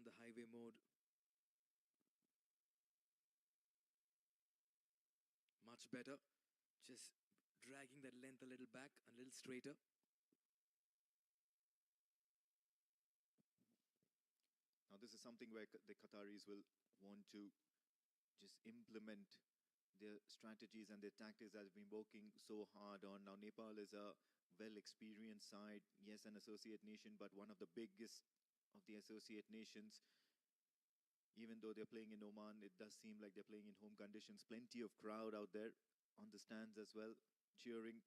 the highway mode. Much better. Just dragging that length a little back, a little straighter. Now this is something where the Qataris will want to just implement their strategies and their tactics that have been working so hard on. Now Nepal is a well-experienced side, yes, an associate nation, but one of the biggest of the associate nations. Even though they're playing in Oman, it does seem like they're playing in home conditions. Plenty of crowd out there on the stands as well, cheering.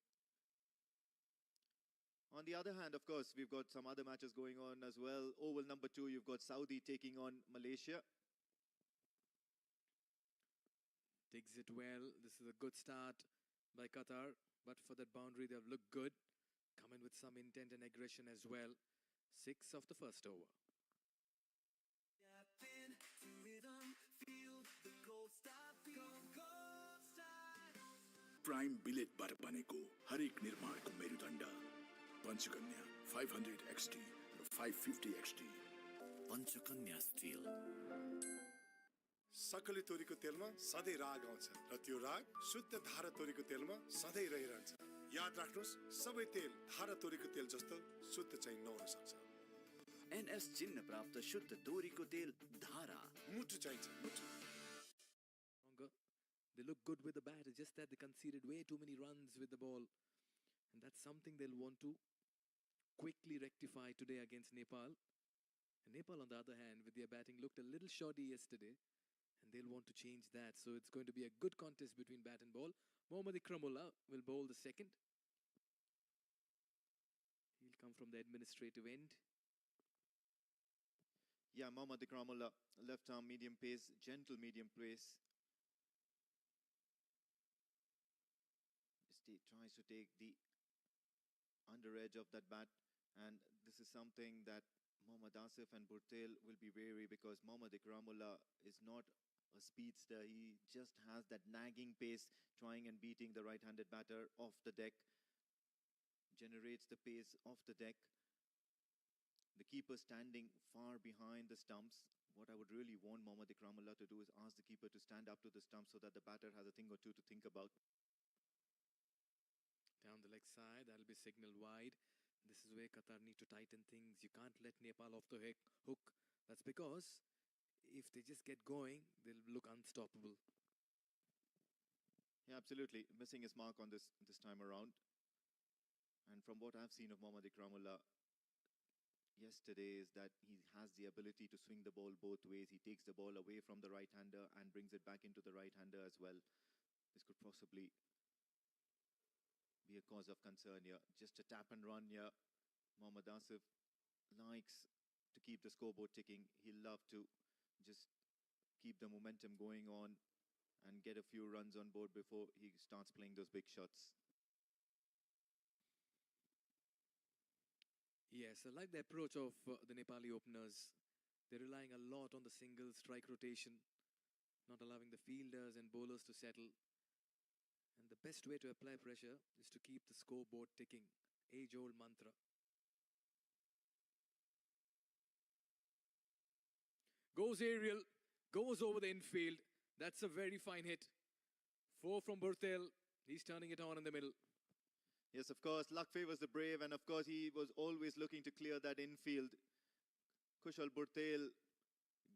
On the other hand, of course, we've got some other matches going on as well. Oval number 2, you've got Saudi taking on Malaysia. Digs it well. This is a good start by Qatar. But for that boundary, they've looked good. Come in with some intent and aggression as well. 6 of the first over. Prime बिलेटबाट बनेको हरेक निर्माणको मेरुदण्ड Panchakanya 500 XT र 550 XT Panchakanya steel सकली तोरीको तेलमा सधैँ राग आउँछ र त्यो राग शुद्ध धारा तोरीको तेलमा सधैँ रहिरहन्छ। याद राख्नुस्, सबै तेल धारा तोरीको तेल जस्तो शुद्ध चाहिँ नहुन सक्छ। NS चिन्ह प्राप्त शुद्ध तोरीको तेल धारा मुठु चाहिन्छ, मुठु। They look good with the bat. It's just that they conceded way too many runs with the ball. And that's something they'll want to quickly rectify today against Nepal. And Nepal, on the other hand, with their batting, looked a little shoddy yesterday. And they'll want to change that. So it's going to be a good contest between bat and ball. Mohammad Ikramullah will bowl the second. He'll come from the administrative end. Yeah, Mohammad Ikramullah, left arm medium pace, gentle medium pace. He tries to take the under edge of that bat, and this is something that Mohammad Asif and Burtel will be wary, because Mohammad Ikramullah is not a speedster. He just has that nagging pace, trying and beating the right-handed batter off the deck, generates the pace off the deck. The keeper standing far behind the stumps. What I would really want Mohammad Ikramullah to do is ask the keeper to stand up to the stumps so that the batter has a thing or two to think about. Down the leg side, that'll be signal wide. This is where Qatar need to tighten things. You can't let Nepal off the hook. That's because if they just get going, they'll look unstoppable. Yeah, absolutely. Missing his mark on this time around. And from what I've seen of Mohammad Ikramullah yesterday is that he has the ability to swing the ball both ways. He takes the ball away from the right-hander and brings it back into the right-hander as well. This could possibly be a cause of concern here. Just a tap and run here. Mohammad Asif likes to keep the scoreboard ticking. He'll love to just keep the momentum going on and get a few runs on board before he starts playing those big shots. Yes, I like the approach of the Nepali openers. They're relying a lot on the single strike rotation, not allowing the fielders and bowlers to settle. And the best way to apply pressure is to keep the scoreboard ticking. Age-old mantra. Goes aerial, goes over the infield. That's a very fine hit. 4 from Burtel. He's turning it on in the middle. Yes, of course, luck favors the brave, and of course he was always looking to clear that infield. Kushal Burtel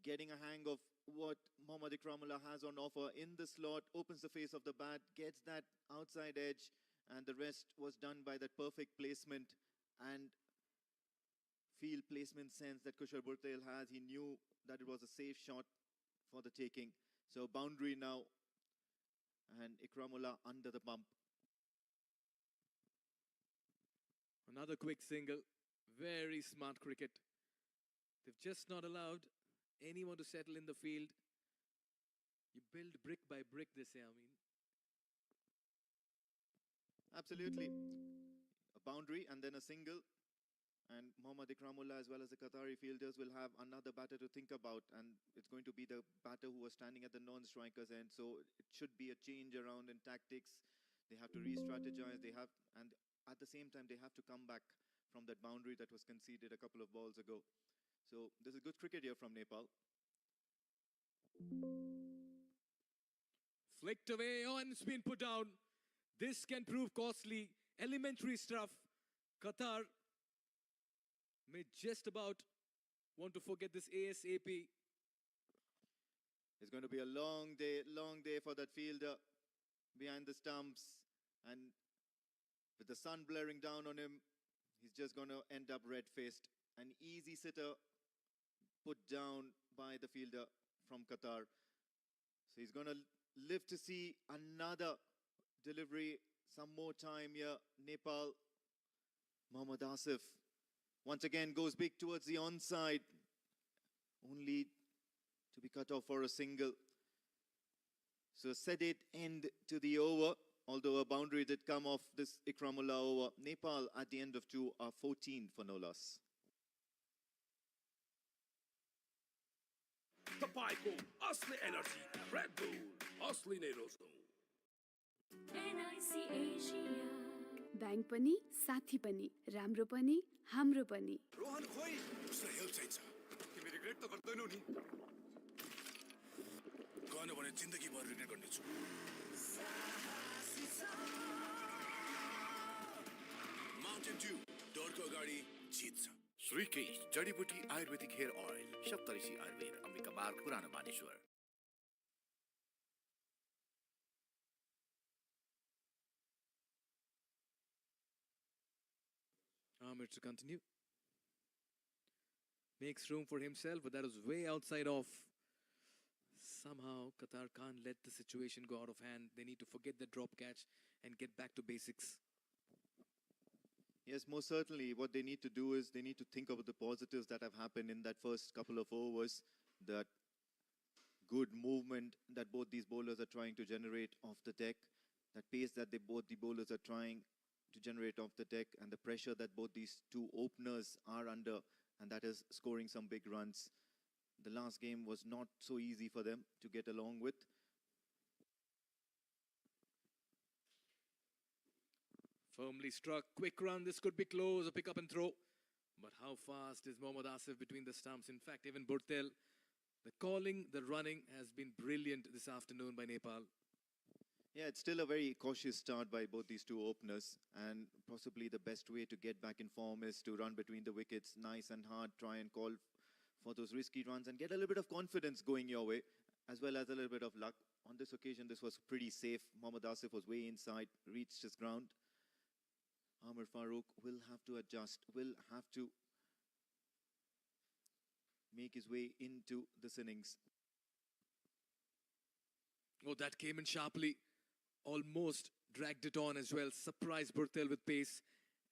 getting a hang of what Mohammad Ikramullah has on offer in the slot, opens the face of the bat, gets that outside edge, and the rest was done by that perfect placement and field placement sense that Kushal Burtel has. He knew that it was a safe shot for the taking. So boundary now, and Ikramullah under the bump. Another quick single. Very smart cricket. They've just not allowed anyone to settle in the field. You build brick by brick, they say, I mean. Absolutely. A boundary and then a single. And Mohammad Ikramullah as well as the Qatari fielders will have another batter to think about. And it's going to be the batter who was standing at the non-strikers end. So it should be a change around in tactics. They have to re-strategize. And at the same time, they have to come back from that boundary that was conceded a couple of balls ago. So this is good cricket here from Nepal. Flicked away on spin put down. This can prove costly. Elementary stuff. Qatar may just about want to forget this ASAP. It's going to be a long day for that fielder behind the stumps. And with the sun blaring down on him, he's just going to end up red-faced. An easy sitter put down by the fielder from Qatar. So he's going to live to see another delivery, some more time here. Nepal, Mohammad Asif once again goes big towards the onside, only to be cut off for a single. So a sedate end to the over, although a boundary did come off this Ikramullah over. Nepal at the end of 2 are 14 for no loss. तपाईको असली energy red bull असली नै रोज्नु NIC Asia bank पनि साथी पनि राम्रो पनि हाम्रो पनि रोहन खोइ उसलाई हेल्प चाहिन्छ तिमी रिग्रेट त गर्दैनौ नि गएन भने जिन्दगीभर रिग्रेट गर्नेछु माउन्टेन ड्यू डरको अगाडि जित्छ श्रीकेश जडीबुटी आयुर्वेदिक हेयर ऑयल सप्तऋषि आयुर्वेद अम्बिका मार्ग पुरानो Maneshwar Amir to continue. Makes room for himself, but that was way outside off. Somehow, Qatar can't let the situation go out of hand. They need to forget the drop catch and get back to basics. Yes, most certainly. What they need to do is they need to think about the positives that have happened in that first couple of overs. That good movement that both these bowlers are trying to generate off the deck. That pace that both the bowlers are trying to generate off the deck. And the pressure that both these two openers are under. And that is scoring some big runs. The last game was not so easy for them to get along with. Firmly struck, quick run, this could be close, a pick up and throw. But how fast is Mohammad Asif between the stumps? In fact, even Burtel, the calling, the running has been brilliant this afternoon by Nepal. Yeah, it's still a very cautious start by both these two openers. And possibly the best way to get back in form is to run between the wickets, nice and hard, try and call for those risky runs and get a little bit of confidence going your way, as well as a little bit of luck. On this occasion, this was pretty safe. Mohammad Asif was way inside, reached his ground. Amir Farooq will have to adjust, will have to make his way into this innings. Oh, that came in sharply. Almost dragged it on as well. Surprised Burtel with pace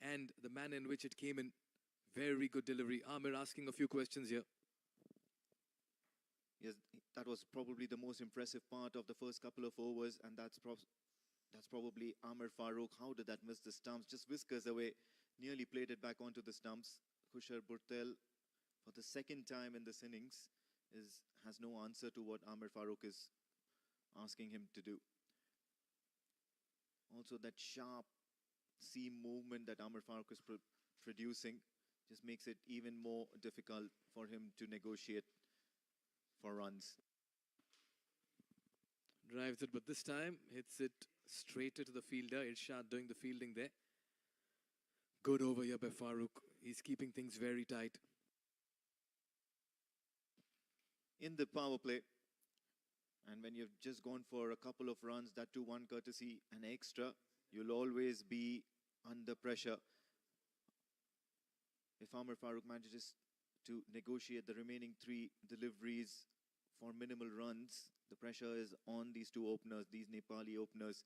and the manner in which it came in. Very good delivery. Amir asking a few questions here. Yes, that was probably the most impressive part of the first couple of overs, and that's probably Amir Farooq. How did that miss the stumps? Just whiskers away. Nearly played it back onto the stumps. Khushar Burtel, for the second time in this innings, has no answer to what Amir Farooq is asking him to do. Also, that sharp seam movement that Amir Farooq is producing just makes it even more difficult for him to negotiate for runs. Drives it, but this time hits it straighter to the fielder. Irshad doing the fielding there. Good over here by Farooq. He's keeping things very tight. In the power play, and when you've just gone for a couple of runs, that too one courtesy and extra, you'll always be under pressure. If Amir Farooq manages to negotiate the remaining 3 deliveries for minimal runs, the pressure is on these two openers, these Nepali openers,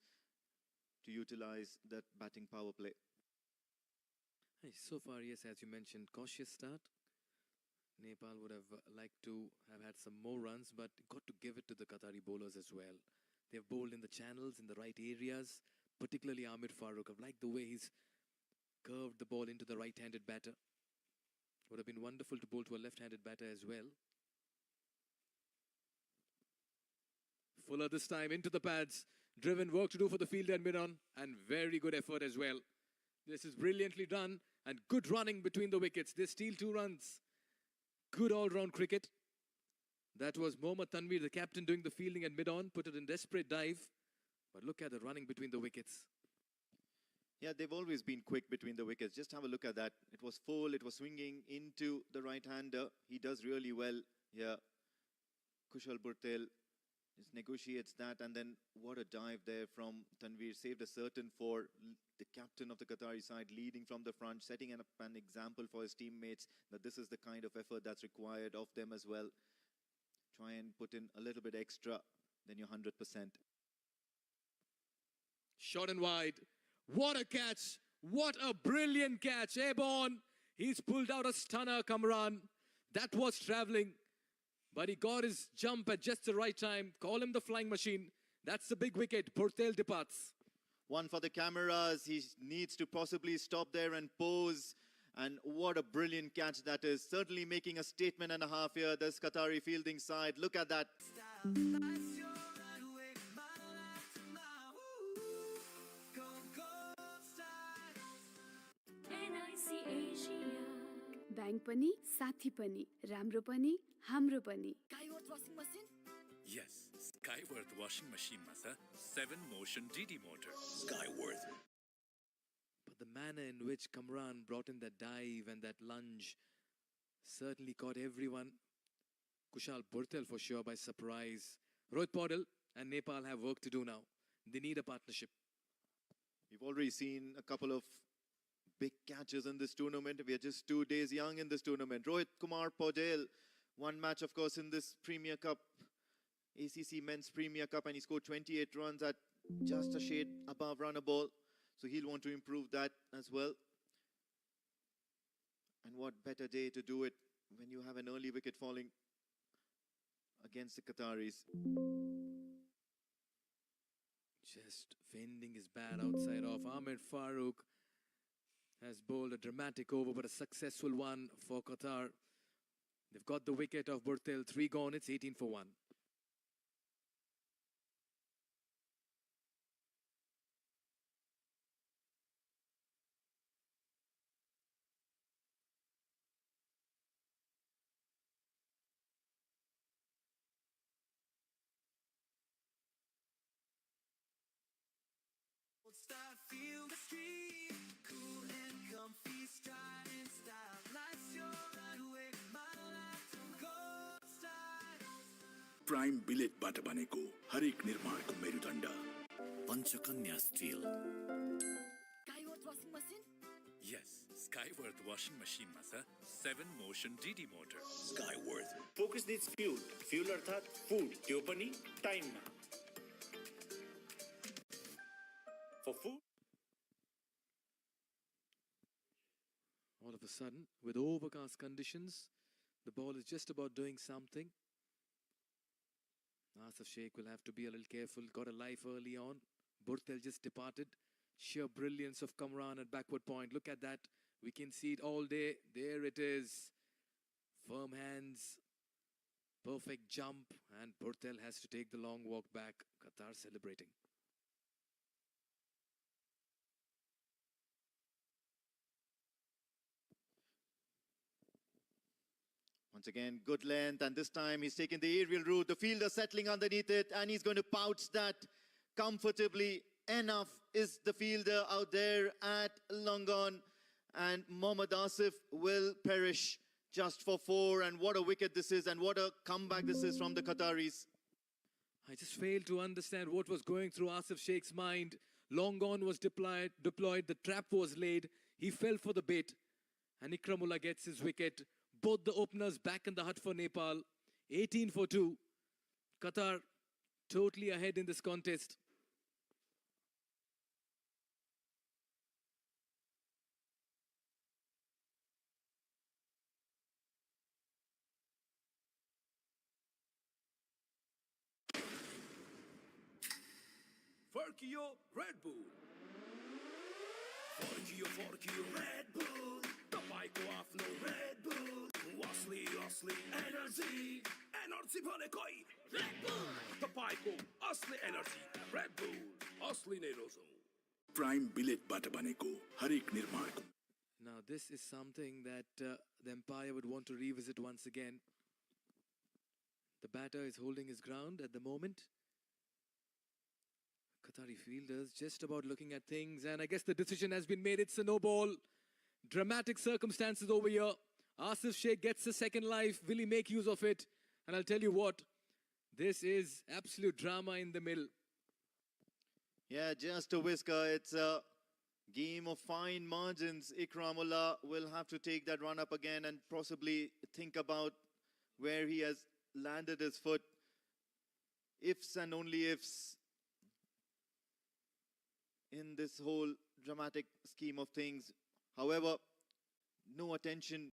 to utilize that batting power play. Hey, so far, yes, as you mentioned, cautious start. Nepal would have liked to have had some more runs, but got to give it to the Qatari bowlers as well. They've bowled in the channels, in the right areas, particularly Amir Farooq. I've liked the way he's curved the ball into the right-handed batter. Would have been wonderful to bowl to a left-handed batter as well. Fuller this time into the pads. Driven, work to do for the fielder and mid-on, and very good effort as well. This is brilliantly done and good running between the wickets. They steal 2 runs. good all-round cricket. That was Mohammad Tanveer, the captain, doing the fielding at mid-on, put it in desperate dive. But look at the running between the wickets. Yeah, they've always been quick between the wickets. Just have a look at that. It was full, it was swinging into the right-hander. He does really well here. Kushal Burtel just negotiates that, and then what a dive there from Tanveer. Saved a certain for the captain of the Qatari side, leading from the front, setting up an example for his teammates that this is the kind of effort that's required of them as well. Try and put in a little bit extra, then you're 100%. Shot and wide. What a catch. What a brilliant catch. Airborne. He's pulled out a stunner, Kamran. That was traveling. But he got his jump at just the right time. Call him the flying machine. That's the big wicket. Burtel departs. One for the cameras. He needs to possibly stop there and pose. And what a brilliant catch that is. Certainly making a statement and a half here, this Qatari fielding side. Look at that. Bank पनि साथी पनि राम्रो पनि हाम्रो पनि Skyworth washing machine? Yes, Skyworth washing machine masa 7 motion DD motor. Skyworth. But the manner in which Kamran brought in that dive and that lunge certainly caught everyone. Kushal Burtel for sure by surprise. Rohit Paudel and Nepal have work to do now. They need a partnership. We've already seen a couple of big catches in this tournament. We are just 2 days young in this tournament. Rohit Kumar Paudel, one match, of course, in this Premier Cup, ACC Men's Premier Cup, and he scored 28 runs at just a shade above runner ball. So he'll want to improve that as well. And what better day to do it when you have an early wicket falling against the Qataris. Just fending his bat outside off. Ahmed Farooq has bowled a dramatic over, but a successful one for Qatar. They've got the wicket of Burtel, 3 gone, it's 18 for 1. Feel the street, cool and comfy, stride in style. Life's your runway, my life to go style. Prime बिलेटबाट बनेको हरेक निर्माणको मेरुदण्ड Panchakanya steel Skyworth washing machine? Yes, Skyworth washing machine masa 7 motion DD motor. Skyworth focus needs fuel fuel अर्थात् food त्यो पनि टाइममा For food. All of a sudden, with overcast conditions, the ball is just about doing something. Asif Sheikh will have to be a little careful. Got a life early on. Burtel just departed. Sheer brilliance of Kamran at backward point. Look at that. We can see it all day. There it is. Firm hands. Perfect jump. And Burtel has to take the long walk back. Qatar celebrating. Once again, good length, and this time he's taken the aerial route. The fielder settling underneath it, and he's going to pouch that comfortably. Enough is the fielder out there at long on, and Mohammad Asif will perish just for 4. And what a wicket this is, and what a comeback this is from the Qataris. I just failed to understand what was going through Asif Sheikh's mind. Long on was deployed, the trap was laid, he fell for the bait, and Ikramullah gets his wicket. Both the openers back in the hut for Nepal. 18 for 2. Qatar totally ahead in this contest. Forkio Red Bull. Forkio Red Bull. तपाईको आफ्नो Red Bull. असली energy भनेकै Red Bull. तपाईको असली energy Red Bull. असली नै रोजौं. Prime बिलेटबाट बनेको हरेक निर्माणको. Now this is something that the umpire would want to revisit once again. The batter is holding his ground at the moment. Qatari fielders just about looking at things, and I guess the decision has been made. It's a no ball. Dramatic circumstances over here. Asif Sheikh gets a second life. Will he make use of it? And I'll tell you what, this is absolute drama in the middle. Yeah, just a whisker. It's a game of fine margins. Ikramullah will have to take that run up again and possibly think about where he has landed his foot. Ifs and only ifs in this whole dramatic scheme of things. However, no attention.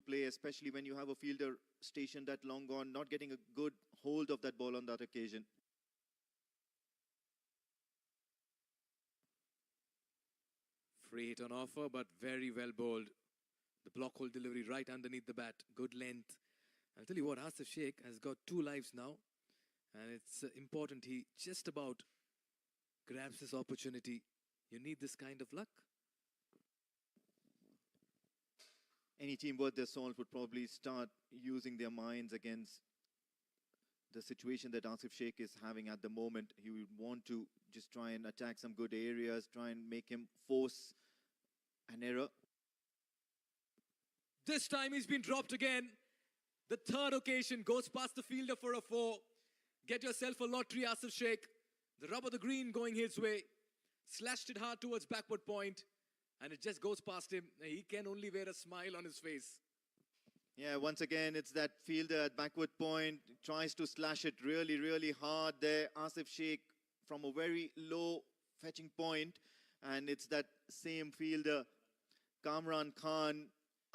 Play, especially when you have a fielder stationed that long on, not getting a good hold of that ball on that occasion. Free hit on offer, but very well bowled. The block hole delivery right underneath the bat. Good length. I'll tell you what, Asif Sheikh has got 2 lives now. And it's important he just about grabs this opportunity. You need this kind of luck. Any team worth their salt would probably start using their minds against the situation that Asif Sheikh is having at the moment. He would want to just try and attack some good areas, try and make him force an error. This time he's been dropped again. The third occasion goes past the fielder for a 4. Get yourself a lottery, Asif Sheikh. The rub of the green going his way. Slashed it hard towards backward point. And it just goes past him. He can only wear a smile on his face. Yeah, once again, it's that fielder at backward point. Tries to slash it really, really hard there. Asif Sheikh from a very low fetching point. And it's that same fielder, Kamran Khan,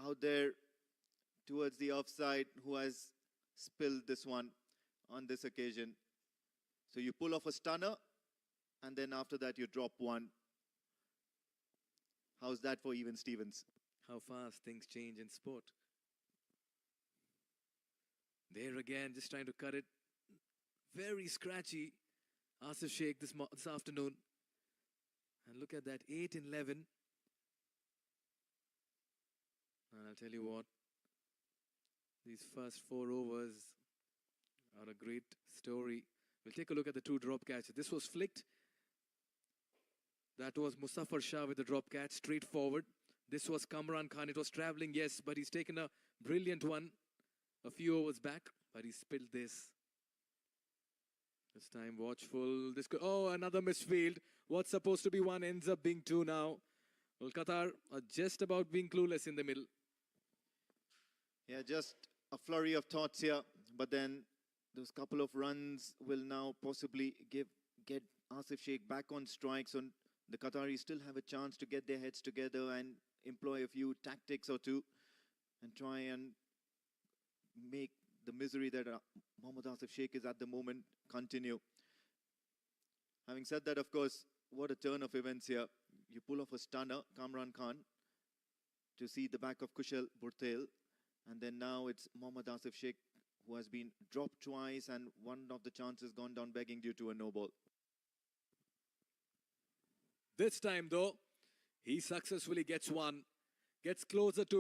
out there towards the offside, who has spilled this one on this occasion. So you pull off a stunner, and then after that you drop one. How's that for even Stevens? How fast things change in sport. There again, just trying to cut it. Very scratchy, Asif Sheikh this afternoon. And look at that, 8 in 11. And I'll tell you what, these first 4 overs are a great story. We'll take a look at the 2 drop catches. This was flicked. That was Muzaffar Shah with the drop catch, straight forward. This was Kamran Khan. It was travelling, yes, but he's taken a brilliant one a few overs back, but he spilled this. This time watchful. This could, oh, another misfield. What's supposed to be 1 ends up being 2 now. Well, Qatar are just about being clueless in the middle. Yeah, just a flurry of thoughts here, but then those couple of runs will now possibly get Asif Sheikh back on strike. So the Qataris still have a chance to get their heads together and employ a few tactics or 2 and try and make the misery that Mohammad Asif Sheikh is at the moment continue. Having said that, of course, what a turn of events here. You pull off a stunner, Kamran Khan, to see the back of Kushal Burtel. And then now it's Mohammad Asif Sheikh, who has been dropped twice, and one of the chances gone down begging due to a no ball. This time, though, he successfully gets one, gets closer to